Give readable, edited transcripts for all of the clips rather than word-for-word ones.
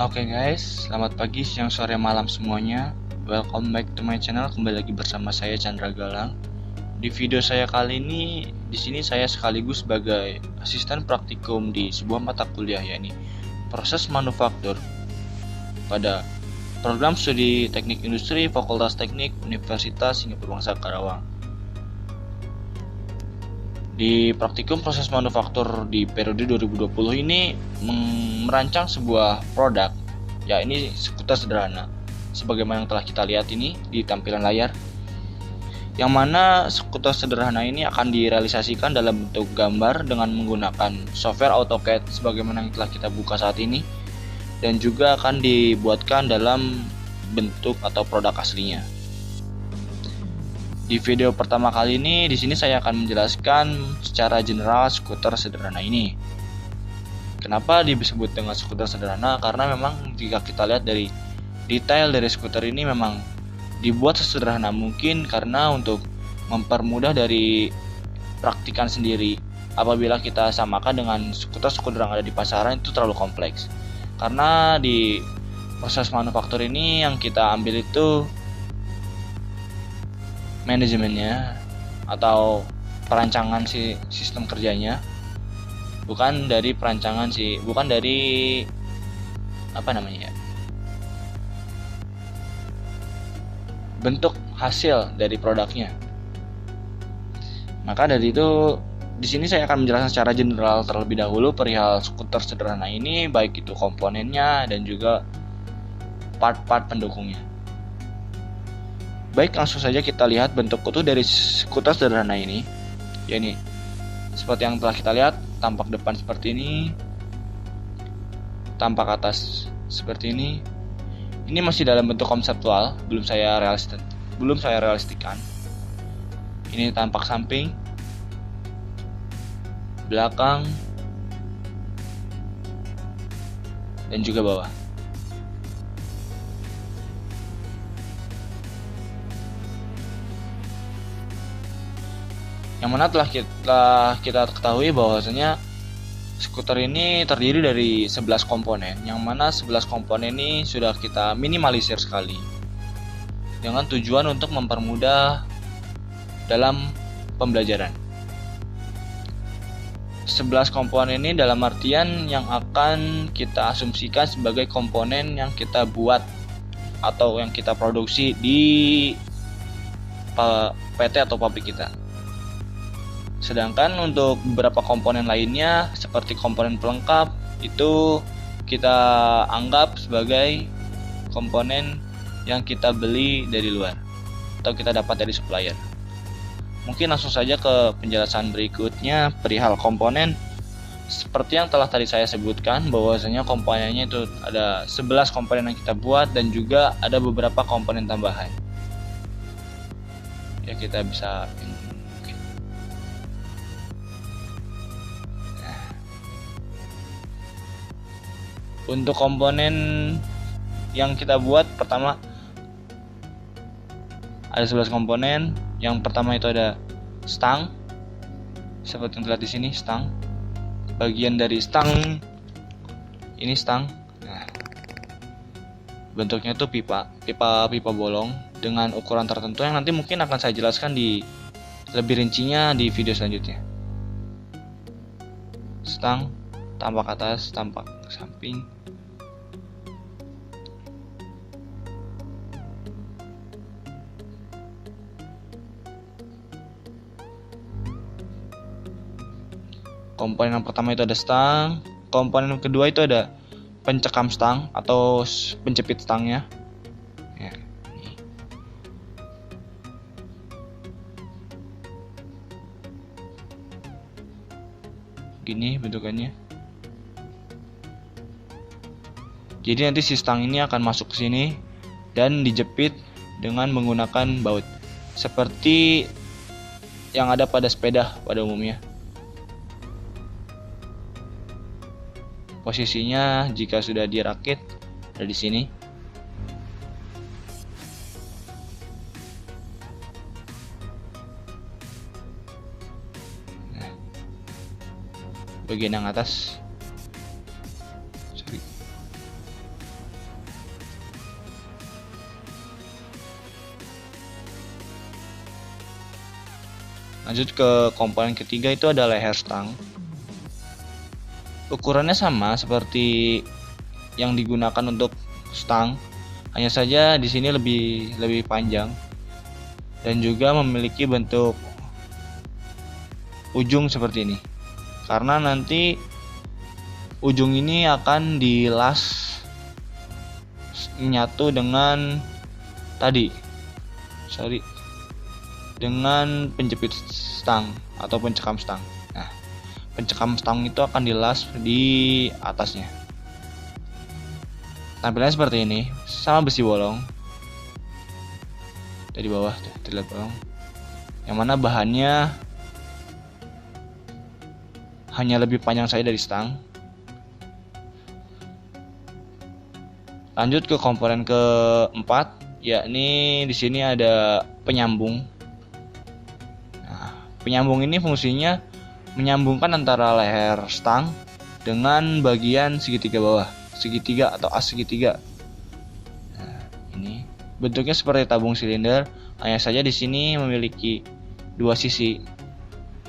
Oke guys, selamat pagi, siang, sore, malam semuanya. Welcome back to my channel. Kembali lagi bersama saya Chandra Galang. Di video saya kali ini, di sini saya sekaligus sebagai asisten praktikum di sebuah mata kuliah, yakni proses manufaktur pada program studi Teknik Industri Fakultas Teknik Universitas Singapura Bangsa Karawang. Di praktikum proses manufaktur di periode 2020 ini merancang sebuah produk, ya ini skuter sederhana sebagaimana yang telah kita lihat ini di tampilan layar, yang mana skuter sederhana ini akan direalisasikan dalam bentuk gambar dengan menggunakan software AutoCAD sebagaimana yang telah kita buka saat ini, dan juga akan dibuatkan dalam bentuk atau produk aslinya. Di video pertama kali ini, di sini saya akan menjelaskan secara general skuter sederhana ini. Kenapa disebut dengan skuter sederhana? Karena memang jika kita lihat dari detail dari skuter ini memang dibuat sesederhana mungkin karena untuk mempermudah dari praktikan sendiri. Apabila kita samakan dengan skuter-skuter yang ada di pasaran itu terlalu kompleks. Karena di proses manufaktur ini yang kita ambil itu manajemennya atau perancangan sistem kerjanya, bukan dari bentuk hasil dari produknya. Maka dari itu di sini saya akan menjelaskan secara general terlebih dahulu perihal skuter sederhana ini, baik itu komponennya dan juga part-part pendukungnya. Baik, langsung saja kita lihat bentuk utuh dari skuter sederhana ini. Ya, ini seperti yang telah kita lihat, tampak depan seperti ini, tampak atas seperti ini. Ini masih dalam bentuk konseptual, belum saya realistikan. Ini tampak samping, belakang, dan juga bawah. Yang mana telah kita ketahui bahwasanya skuter ini terdiri dari 11 komponen, yang mana 11 komponen ini sudah kita minimalisir sekali dengan tujuan untuk mempermudah dalam pembelajaran. 11 komponen ini dalam artian yang akan kita asumsikan sebagai komponen yang kita buat atau yang kita produksi di PT atau pabrik kita. Sedangkan untuk beberapa komponen lainnya seperti komponen pelengkap itu kita anggap sebagai komponen yang kita beli dari luar atau kita dapat dari supplier. Mungkin langsung saja ke penjelasan berikutnya perihal komponen. Seperti yang telah tadi saya sebutkan bahwasanya komponennya itu ada 11 komponen yang kita buat dan juga ada beberapa komponen tambahan. Ya, kita bisa untuk komponen yang kita buat, pertama ada 11 komponen. Yang pertama itu ada stang, seperti yang terlihat di sini, stang. Bagian dari stang ini stang. Nah, bentuknya itu pipa bolong dengan ukuran tertentu yang nanti mungkin akan saya jelaskan di lebih rincinya di video selanjutnya. Stang, tampak atas, tampak samping. Komponen yang pertama itu ada stang, komponen yang kedua itu ada pencekam stang atau penjepit stangnya. Ya, gini bentukannya. Jadi nanti si stang ini akan masuk ke sini dan dijepit dengan menggunakan baut seperti yang ada pada sepeda pada umumnya. Posisinya jika sudah dirakit ada di sini. Nah, bagian yang atas Lanjut ke komponen ketiga, itu ada leher stang. Ukurannya sama seperti yang digunakan untuk stang, hanya saja di sini lebih panjang dan juga memiliki bentuk ujung seperti ini. Karena nanti ujung ini akan dilas menyatu dengan dengan penjepit stang atau pencekam stang. Nah, pencekam stang itu akan dilas di atasnya. Tampilannya seperti ini, sama besi bolong. Dari bawah terlihat bolong. Yang mana bahannya hanya lebih panjang saja dari stang. Lanjut ke komponen keempat, yakni di sini ada penyambung. Nah, penyambung ini fungsinya menyambungkan antara leher stang dengan bagian segitiga bawah, segitiga atau as segitiga. Nah, ini bentuknya seperti tabung silinder, hanya saja di sini memiliki dua sisi.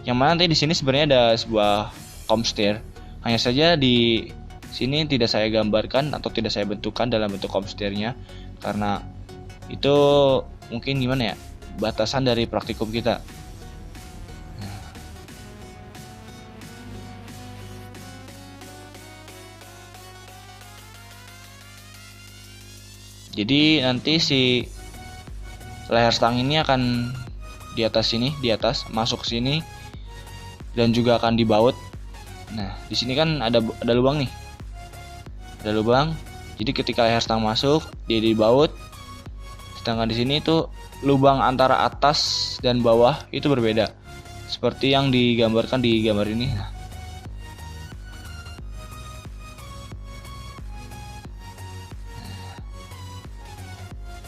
Yang mana nanti di sini sebenarnya ada sebuah komstir, hanya saja di sini tidak saya gambarkan atau tidak saya bentukkan dalam bentuk komstirnya karena itu mungkin gimana ya, batasan dari praktikum kita. Jadi nanti si leher stang ini akan di atas sini, di atas masuk sini dan juga akan dibaut. Nah, di sini kan ada lubang nih. Ada lubang. Jadi ketika leher stang masuk, dia dibaut. Sedangkan di sini itu lubang antara atas dan bawah itu berbeda. Seperti yang digambarkan di gambar ini. Nah,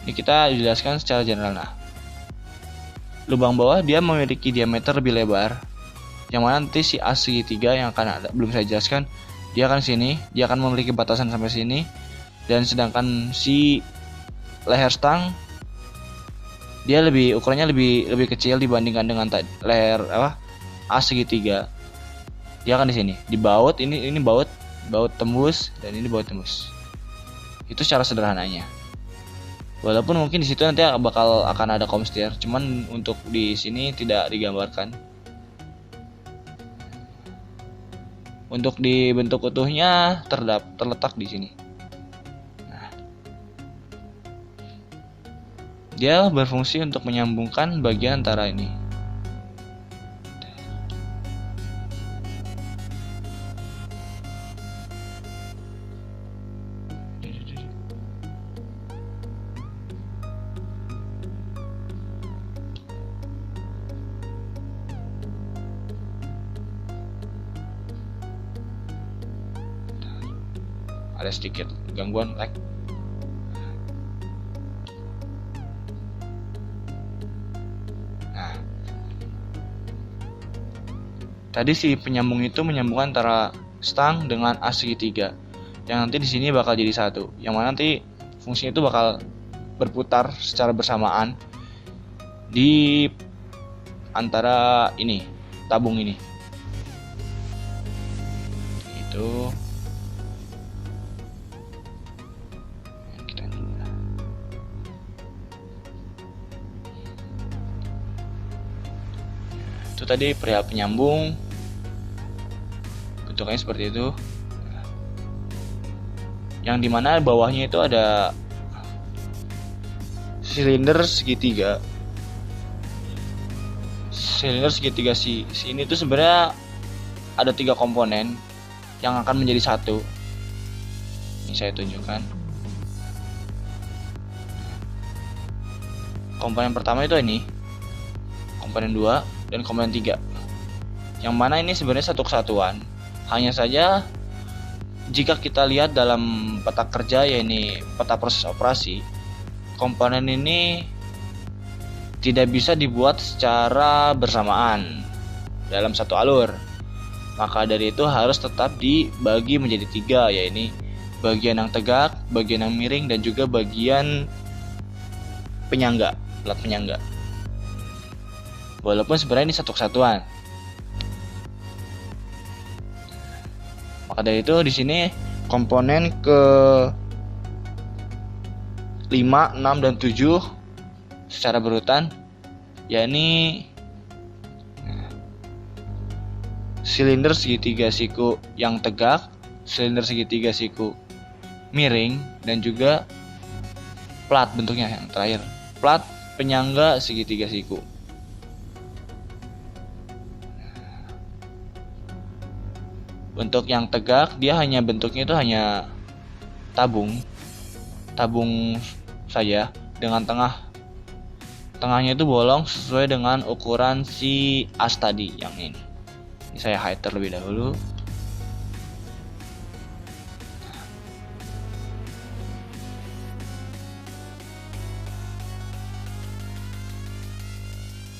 ini kita jelaskan secara general. Nah, lubang bawah dia memiliki diameter lebih lebar, yang mana nanti si as segitiga yang akan ada, belum saya jelaskan, dia akan sini, dia akan memiliki batasan sampai sini, dan sedangkan si leher stang dia ukurannya lebih kecil dibandingkan dengan leher as segitiga. Dia akan di sini dibaut, ini baut tembus dan ini baut tembus. Itu secara sederhananya. Walaupun mungkin di situ nanti akan ada komstir, cuman untuk di sini tidak digambarkan. Untuk di bentuk utuhnya terletak di sini. Nah, dia berfungsi untuk menyambungkan bagian antara ini. Ada sedikit gangguan lag. Nah, tadi si penyambung itu menyambungkan antara stang dengan as segitiga, yang nanti di sini bakal jadi satu. Yang mana nanti fungsinya itu bakal berputar secara bersamaan di antara ini, tabung ini. Itu tadi perihal penyambung, bentuknya seperti itu, yang dimana bawahnya itu ada silinder segitiga. Ini tuh sebenarnya ada 3 komponen yang akan menjadi satu. Ini saya tunjukkan. Komponen pertama itu ini, komponen 2 dan komponen 3, yang mana ini sebenarnya satu kesatuan. Hanya saja jika kita lihat dalam peta kerja, yaitu peta proses operasi, komponen ini tidak bisa dibuat secara bersamaan dalam satu alur. Maka dari itu harus tetap dibagi menjadi 3, yaitu bagian yang tegak, bagian yang miring, dan juga bagian penyangga, plat penyangga. walaupun sebenarnya ini satu kesatuan. Maka dari itu di sini komponen ke 5, 6, dan 7 secara berurutan, yakni silinder segitiga siku yang tegak, silinder segitiga siku miring, dan juga plat bentuknya yang terakhir, plat penyangga segitiga siku. Untuk yang tegak, dia hanya bentuknya itu hanya tabung saja, dengan tengahnya itu bolong sesuai dengan ukuran si as tadi yang ini. Ini saya hide terlebih dahulu.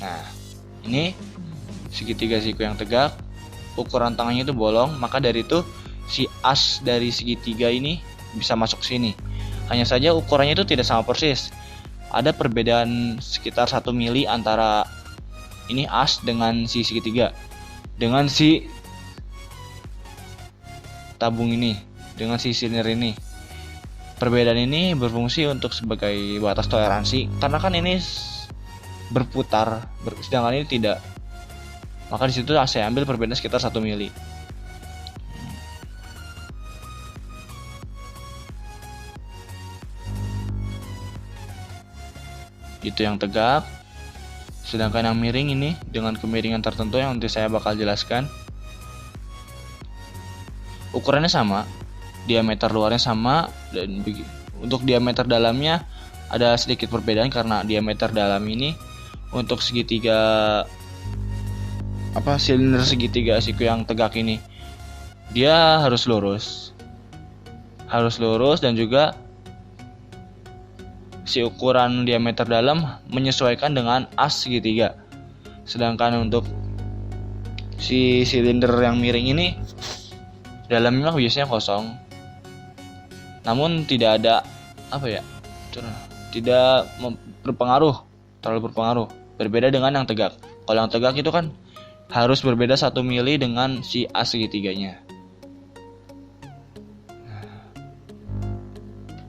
Nah, ini segitiga siku yang tegak, ukuran tengahnya itu bolong, maka dari itu si as dari segitiga ini bisa masuk sini. Hanya saja ukurannya itu tidak sama persis. Ada perbedaan sekitar 1 mili antara ini as dengan si segitiga, dengan si tabung ini, dengan si silinder ini. Perbedaan ini berfungsi untuk sebagai batas toleransi, karena kan ini berputar, sedangkan ini tidak. Maka di situ saya ambil perbedaan sekitar 1 mili. Itu yang tegak. Sedangkan yang miring ini dengan kemiringan tertentu yang nanti saya bakal jelaskan. Ukurannya sama, diameter luarnya sama, dan untuk diameter dalamnya ada sedikit perbedaan karena diameter dalam ini untuk segitiga silinder segitiga siku yang tegak ini dia harus lurus dan juga si ukuran diameter dalam menyesuaikan dengan as segitiga. Sedangkan untuk si silinder yang miring ini dalamnya biasanya kosong, namun tidak ada tidak terlalu berpengaruh, berbeda dengan yang tegak. Kalau yang tegak itu kan harus berbeda 1 mili dengan si as segitiganya.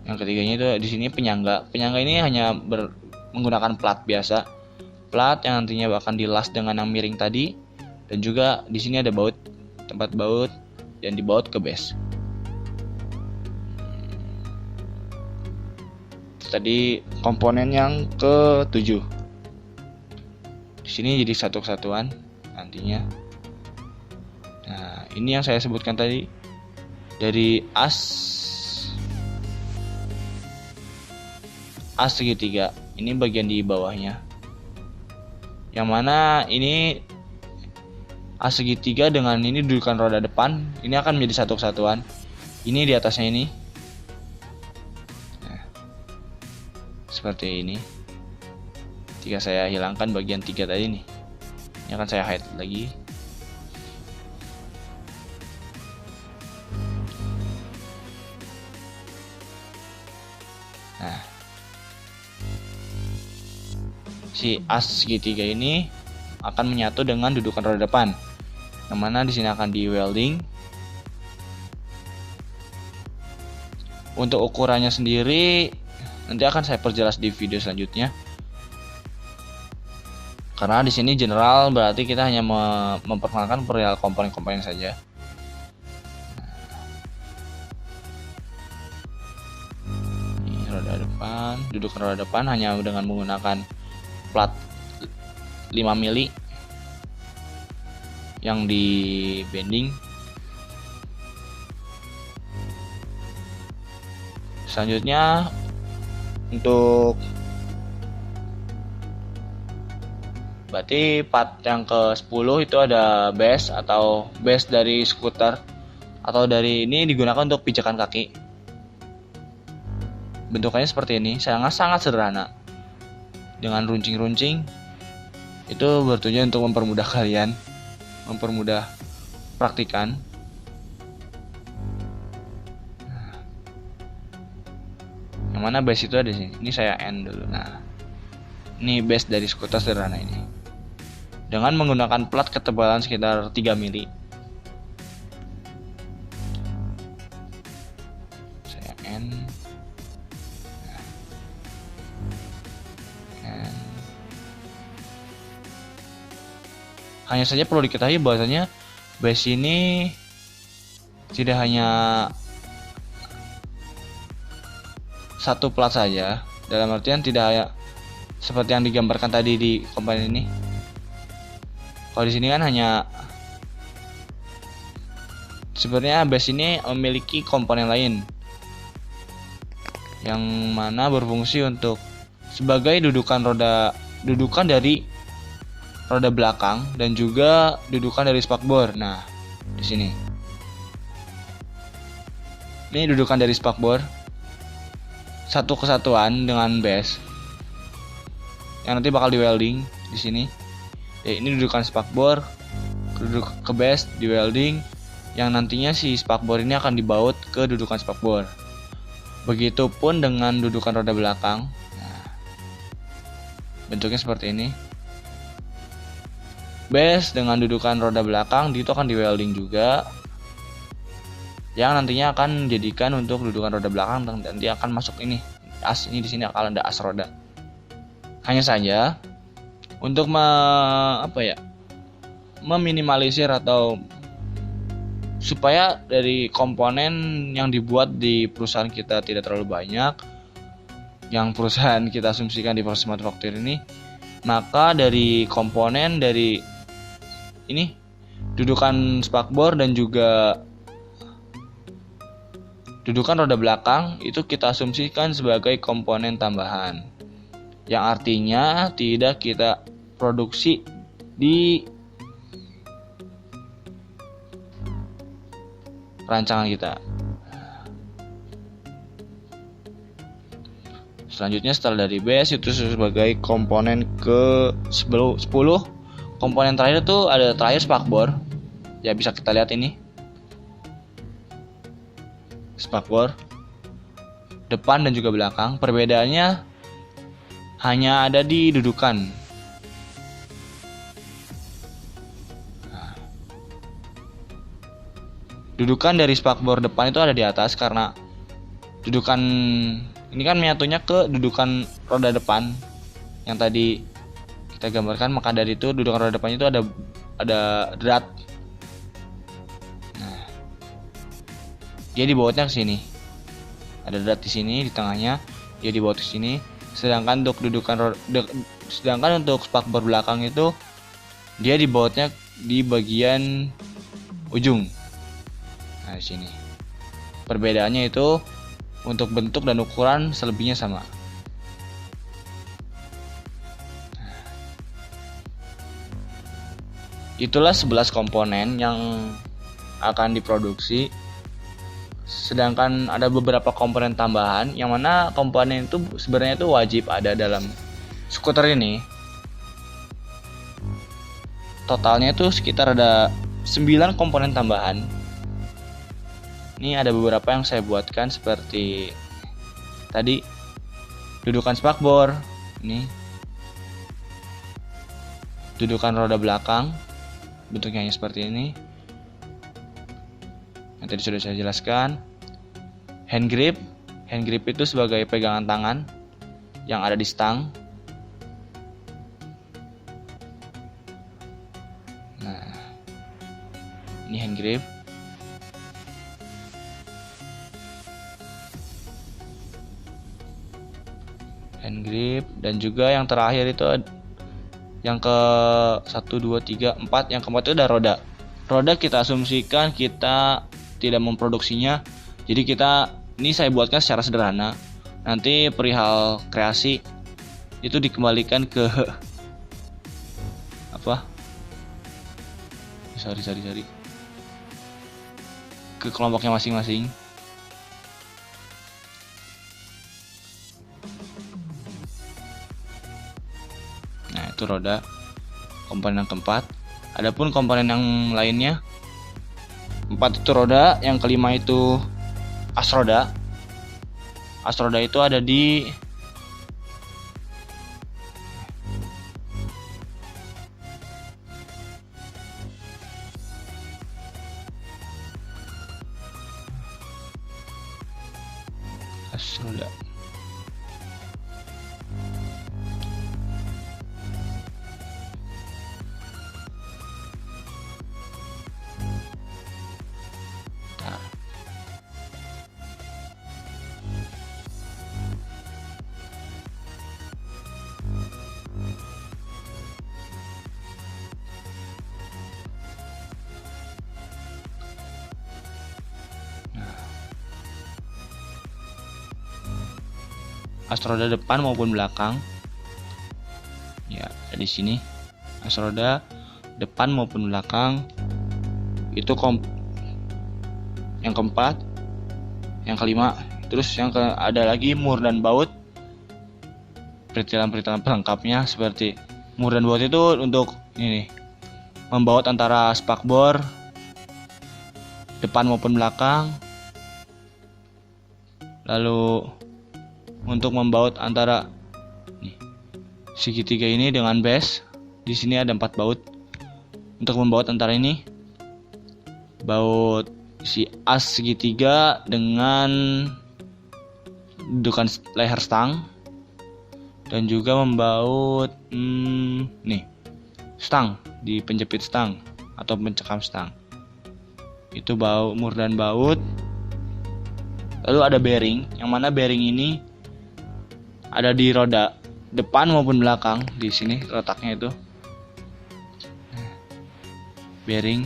Yang ketiganya itu di sini penyangga. Penyangga ini hanya menggunakan plat biasa, plat yang nantinya akan dilas dengan yang miring tadi, dan juga di sini ada tempat baut yang dibaut ke base. Tadi komponen yang ke-7. Di sini jadi satu kesatuan nantinya. Nah, ini yang saya sebutkan tadi dari as segitiga. Ini bagian di bawahnya. Yang mana ini as segitiga dengan ini dudukan roda depan, ini akan menjadi satu kesatuan. Ini di atasnya ini. Nah, seperti ini. Jika saya hilangkan bagian 3 tadi nih, ini akan saya hide lagi. Nah, si as segitiga ini akan menyatu dengan dudukan roda depan, yang mana di sini akan di welding. Untuk ukurannya sendiri nanti akan saya perjelas di video selanjutnya. Karena di sini general berarti kita hanya memperkenalkan perihal komponen-komponen saja. Ini roda depan, dudukan roda depan hanya dengan menggunakan plat 5 mili yang di bending. Selanjutnya untuk berarti part yang ke-10 itu ada base atau base dari skuter atau dari ini digunakan untuk pijakan kaki. Bentukannya seperti ini, sangat sederhana. Dengan runcing-runcing itu bertujuan untuk mempermudah kalian, mempermudah praktikan. Yang mana base itu ada sih. Ini saya end dulu. Nah, ini base dari skuter sederhana ini. dengan menggunakan plat ketebalan sekitar 3 mili. Saya N. Hanya saja perlu diketahui bahwasanya base ini tidak hanya satu plat saja, dalam artian tidak hanya seperti yang digambarkan tadi di komponen ini. Kalau di sini kan hanya sebenarnya base ini memiliki komponen lain yang mana berfungsi untuk sebagai dudukan dari roda belakang dan juga dudukan dari spakbor. Nah, di sini. Ini dudukan dari spakbor. Satu kesatuan dengan base. Yang nanti bakal di welding di sini. Ini dudukan spakbor ke base di welding yang nantinya si spakbor ini akan dibaut ke dudukan spakbor. Begitupun dengan dudukan roda belakang. Nah, bentuknya seperti ini. Base dengan dudukan roda belakang itu akan di welding juga, yang nantinya akan dijadikan untuk dudukan roda belakang dan nanti akan masuk ini as ini di sini akan ada as roda. Hanya saja untuk meminimalisir atau supaya dari komponen yang dibuat di perusahaan kita tidak terlalu banyak, yang perusahaan kita asumsikan di proses manufaktur ini, maka dari komponen dari ini dudukan spakbor dan juga dudukan roda belakang itu kita asumsikan sebagai komponen tambahan, yang artinya tidak kita produksi di rancangan kita. Selanjutnya setelah dari base itu sebagai komponen ke 10. Komponen terakhir itu ada terakhir spakbor. Ya bisa kita lihat ini. Spakbor depan dan juga belakang. Perbedaannya hanya ada di dudukan. Dudukan dari spakbor depan itu ada di atas karena dudukan ini kan menyatunya ke dudukan roda depan yang tadi kita gambarkan, maka dari itu dudukan roda depan itu ada drat. Nah, dia dibautnya ke sini. Ada drat di sini di tengahnya, dia dibaut ke sini. Sedangkan untuk untuk spakbor belakang itu dia dibautnya di bagian ujung. Nah, di sini. Perbedaannya itu untuk bentuk dan ukuran selebihnya sama. Itulah 11 komponen yang akan diproduksi. Sedangkan ada beberapa komponen tambahan yang mana komponen itu sebenarnya itu wajib ada dalam skuter ini. Totalnya itu sekitar ada 9 komponen tambahan. Ini ada beberapa yang saya buatkan seperti tadi dudukan spakbor, ini dudukan roda belakang, bentuknya hanya seperti ini. Yang tadi sudah saya jelaskan. Hand grip itu sebagai pegangan tangan yang ada di stang. Nah, ini hand grip. Hand grip dan juga yang terakhir itu yang ke 1 2 3 4, yang keempat itu ada roda. Roda kita asumsikan kita tidak memproduksinya. Jadi ini saya buatkan secara sederhana. Nanti perihal kreasi itu dikembalikan ke ke kelompoknya masing-masing. Nah, itu roda komponen yang keempat. Adapun komponen yang lainnya, 4 itu roda, yang kelima itu as roda. As roda itu ada di as roda. As roda depan maupun belakang. Ya, di sini as roda depan maupun belakang. Itu yang keempat, yang kelima. Terus ada lagi mur dan baut. Peritilan-peritilan pelengkapnya seperti mur dan baut itu untuk ini membaut antara spakbor depan maupun belakang. Lalu untuk membaut antara segitiga ini dengan base, di sini ada 4 baut. Untuk membaut antara ini, baut si as segitiga dengan dudukan leher stang, dan juga membaut stang di penjepit stang atau pencekam stang. Itu baut mur dan baut. Lalu ada bearing, yang mana bearing ini ada di roda depan maupun belakang. Di sini letaknya itu bearing.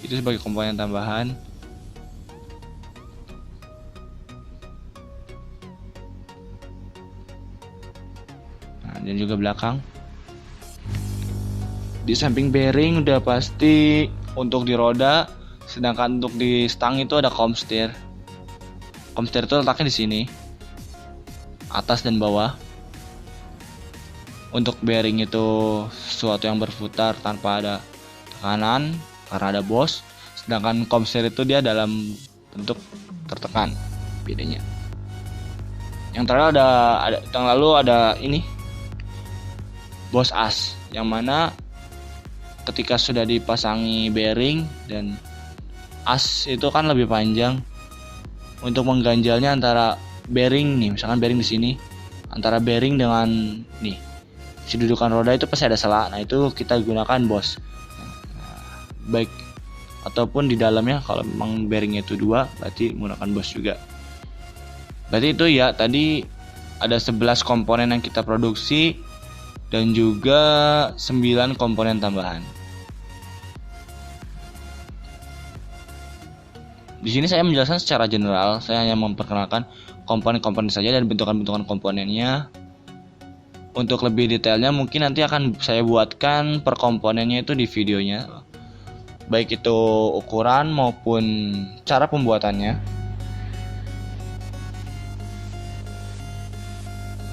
Itu sebagai komponen tambahan. Nah, dan juga belakang. Di samping bearing udah pasti untuk di roda, sedangkan untuk di stang itu ada komstir. Komstir itu letaknya di sini, atas dan bawah. Untuk bearing itu sesuatu yang berputar tanpa ada tekanan karena ada bos, sedangkan komstir itu dia dalam bentuk tertekan. Bedanya. Yang terakhir yang lalu ada ini bos as, yang mana ketika sudah dipasangi bearing dan as itu kan lebih panjang. Untuk mengganjalnya antara bearing nih, misalkan bearing di sini, antara bearing dengan si dudukan roda itu pasti ada sela. Nah, itu kita gunakan bos. Baik ataupun di dalamnya, kalau memang bearingnya itu 2, berarti menggunakan bos juga. Berarti itu ya, tadi ada 11 komponen yang kita produksi dan juga 9 komponen tambahan. Di sini saya menjelaskan secara general, saya hanya memperkenalkan komponen-komponen saja dan bentukan-bentukan komponennya. Untuk lebih detailnya mungkin nanti akan saya buatkan per komponennya itu di videonya, baik itu ukuran maupun cara pembuatannya.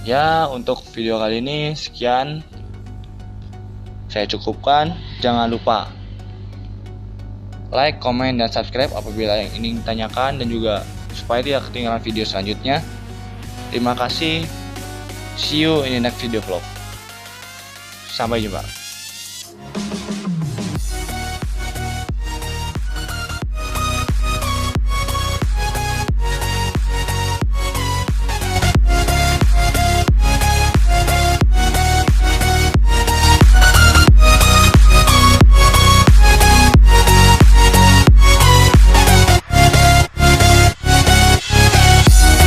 Ya, untuk video kali ini sekian, saya cukupkan. Jangan lupa like, komen, dan subscribe apabila yang ingin ditanyakan, dan juga supaya tidak ketinggalan video selanjutnya. Terima kasih. See you in the next video vlog. Sampai jumpa.